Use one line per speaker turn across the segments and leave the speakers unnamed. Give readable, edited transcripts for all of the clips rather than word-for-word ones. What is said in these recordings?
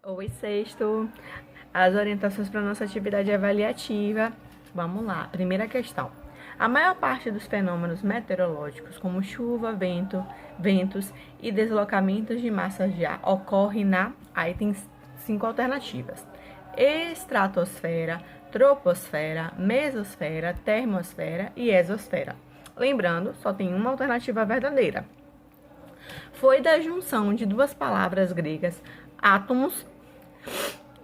Oi, sexto. As orientações para nossa atividade avaliativa. Vamos lá. Primeira questão. A maior parte dos fenômenos meteorológicos, como chuva, ventos e deslocamentos de massas de ar, ocorre na. Aí tem 5 alternativas: estratosfera, troposfera, mesosfera, termosfera e exosfera. Lembrando, só tem uma alternativa verdadeira. Foi da junção de duas palavras gregas, átomos,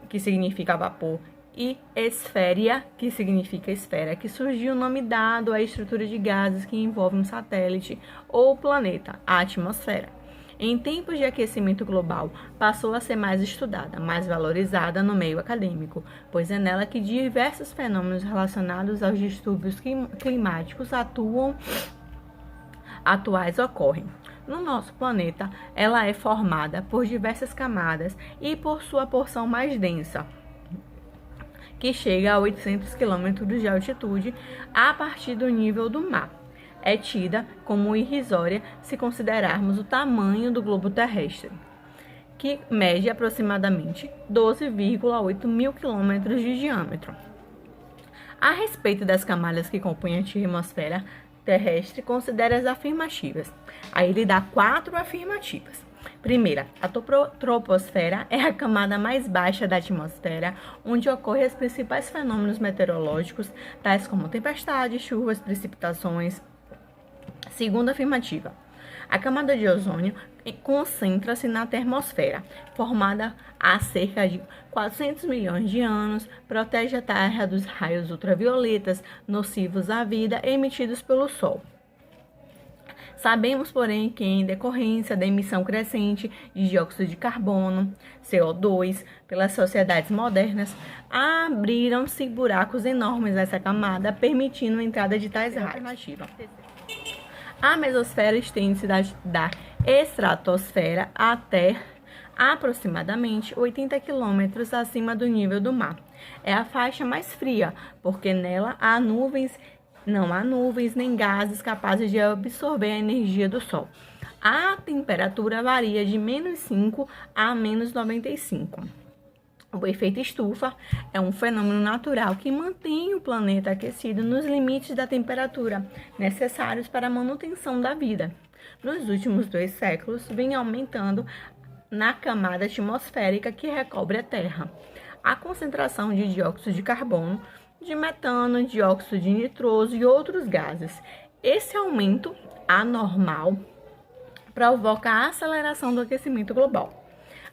que significa vapor, e esféria, que significa esfera, que surgiu o nome dado à estrutura de gases que envolve um satélite ou planeta, a atmosfera. Em tempos de aquecimento global, passou a ser mais estudada, mais valorizada no meio acadêmico, pois é nela que diversos fenômenos relacionados aos distúrbios climáticos atuais ocorrem. No nosso planeta, ela é formada por diversas camadas e por sua porção mais densa, que chega a 800 km de altitude a partir do nível do mar. É tida como irrisória se considerarmos o tamanho do globo terrestre, que mede aproximadamente 12,8 mil quilômetros de diâmetro. A respeito das camadas que compõem a atmosfera terrestre, considere as afirmativas. Aí ele dá 4 afirmativas. Primeira, a troposfera é a camada mais baixa da atmosfera, onde ocorrem os principais fenômenos meteorológicos, tais como tempestades, chuvas, precipitações. Segunda afirmativa, a camada de ozônio concentra-se na termosfera, formada há cerca de 400 milhões de anos, protege a Terra dos raios ultravioletas nocivos à vida emitidos pelo Sol. Sabemos, porém, que em decorrência da emissão crescente de dióxido de carbono, CO2, pelas sociedades modernas, abriram-se buracos enormes nessa camada, permitindo a entrada de tais raios. A mesosfera estende-se da estratosfera até aproximadamente 80 quilômetros acima do nível do mar. É a faixa mais fria, porque nela não há nuvens nem gases capazes de absorver a energia do Sol. A temperatura varia de -5 a -95. O efeito estufa é um fenômeno natural que mantém o planeta aquecido nos limites da temperatura necessários para a manutenção da vida. Nos últimos 2 séculos, vem aumentando na camada atmosférica que recobre a Terra a concentração de dióxido de carbono, de metano, dióxido de nitroso e outros gases. Esse aumento anormal provoca a aceleração do aquecimento global.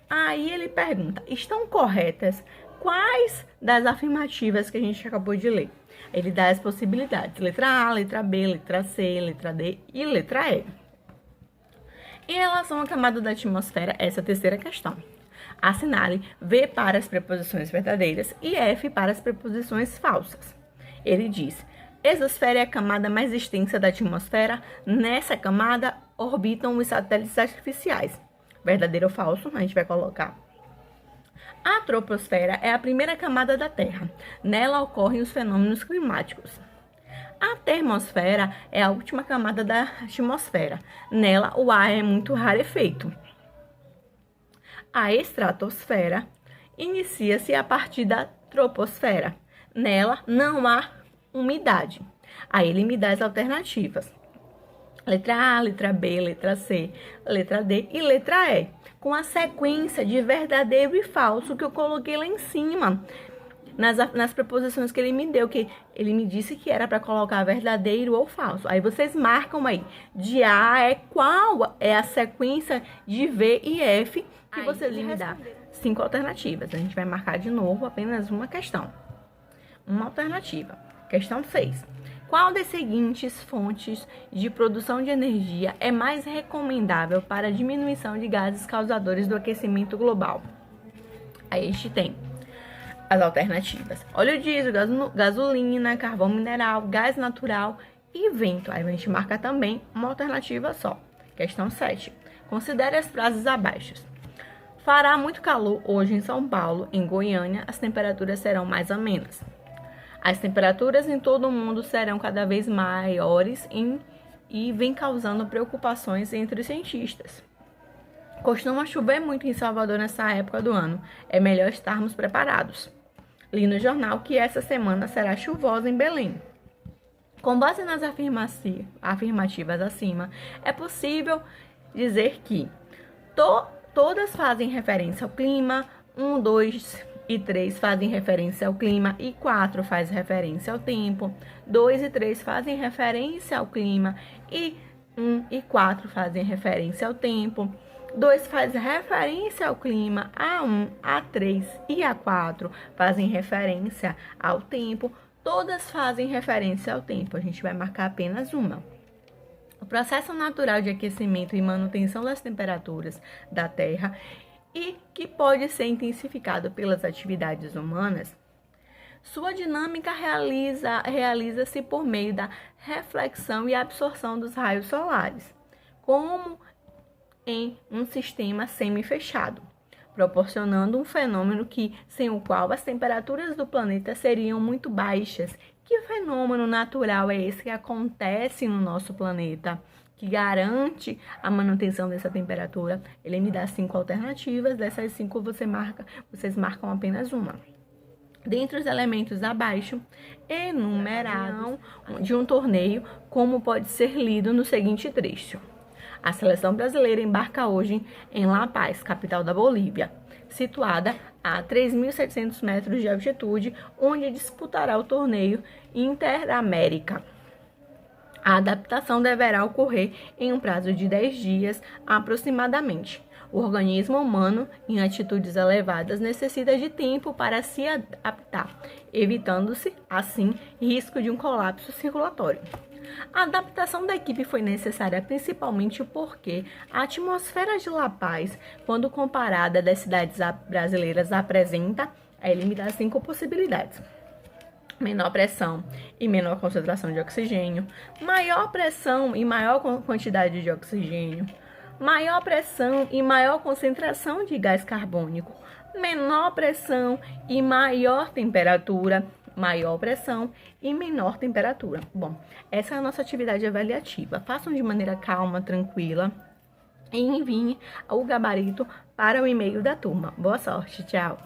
Aí ele pergunta, estão corretas quais das afirmativas que a gente acabou de ler? Ele dá as possibilidades, letra A, letra B, letra C, letra D e letra E. Em relação à camada da atmosfera, essa é a terceira questão. Assinale V para as preposições verdadeiras e F para as preposições falsas. Ele diz, exosfera é a camada mais extensa da atmosfera. Nessa camada orbitam os satélites artificiais. Verdadeiro ou falso, a gente vai colocar. A troposfera é a primeira camada da Terra. Nela ocorrem os fenômenos climáticos. A termosfera é a última camada da atmosfera. Nela, o ar é muito rarefeito. A estratosfera inicia-se a partir da troposfera. Nela, não há umidade. Aí ele me dá as alternativas. Letra A, letra B, letra C, letra D e letra E. Com a sequência de verdadeiro e falso que eu coloquei lá em cima. Nas preposições que ele me deu, que ele me disse que era para colocar verdadeiro ou falso. Aí vocês marcam aí. De A é qual é a sequência de V e F que vocês me dá. 5 alternativas. A gente vai marcar de novo apenas uma questão. Uma alternativa. Questão 6. Qual das seguintes fontes de produção de energia é mais recomendável para a diminuição de gases causadores do aquecimento global? Aí a gente tem as alternativas: óleo diesel, gasolina, carvão mineral, gás natural e vento. Aí a gente marca também uma alternativa só. Questão 7. Considere as frases abaixo. Fará muito calor hoje em São Paulo. Em Goiânia, as temperaturas serão mais amenas. As temperaturas em todo o mundo serão cada vez maiores e vem causando preocupações entre os cientistas. Costuma chover muito em Salvador nessa época do ano. É melhor estarmos preparados. Li no jornal que essa semana será chuvosa em Belém. Com base nas afirmativas acima, é possível dizer que todas fazem referência ao clima, 1, 2 e 3 fazem referência ao clima e 4 faz referência ao tempo, 2 e 3 fazem referência ao clima e 1 e 4 fazem referência ao tempo, 2 faz referência ao clima, A1, A3 e A4 fazem referência ao tempo, todas fazem referência ao tempo, a gente vai marcar apenas uma. O processo natural de aquecimento e manutenção das temperaturas da Terra e que pode ser intensificado pelas atividades humanas, sua dinâmica realiza-se por meio da reflexão e absorção dos raios solares, como em um sistema semi-fechado, proporcionando um fenômeno sem o qual as temperaturas do planeta seriam muito baixas. Que fenômeno natural é esse que acontece no nosso planeta, que garante a manutenção dessa temperatura? Ele me dá 5 alternativas, dessas 5 vocês marcam apenas uma. Dentre os elementos abaixo, enumerados de um torneio, como pode ser lido no seguinte trecho. A seleção brasileira embarca hoje em La Paz, capital da Bolívia, situada a 3.700 metros de altitude, onde disputará o torneio Interamérica. A adaptação deverá ocorrer em um prazo de 10 dias aproximadamente. O organismo humano, em altitudes elevadas, necessita de tempo para se adaptar, evitando-se, assim, risco de um colapso circulatório. A adaptação da equipe foi necessária principalmente porque a atmosfera de La Paz, quando comparada das cidades brasileiras, apresenta, ele me dá 5 possibilidades: menor pressão e menor concentração de oxigênio, maior pressão e maior quantidade de oxigênio, maior pressão e maior concentração de gás carbônico, menor pressão e maior temperatura, maior pressão e menor temperatura. Bom, essa é a nossa atividade avaliativa. Façam de maneira calma, tranquila e enviem o gabarito para o e-mail da turma. Boa sorte, tchau!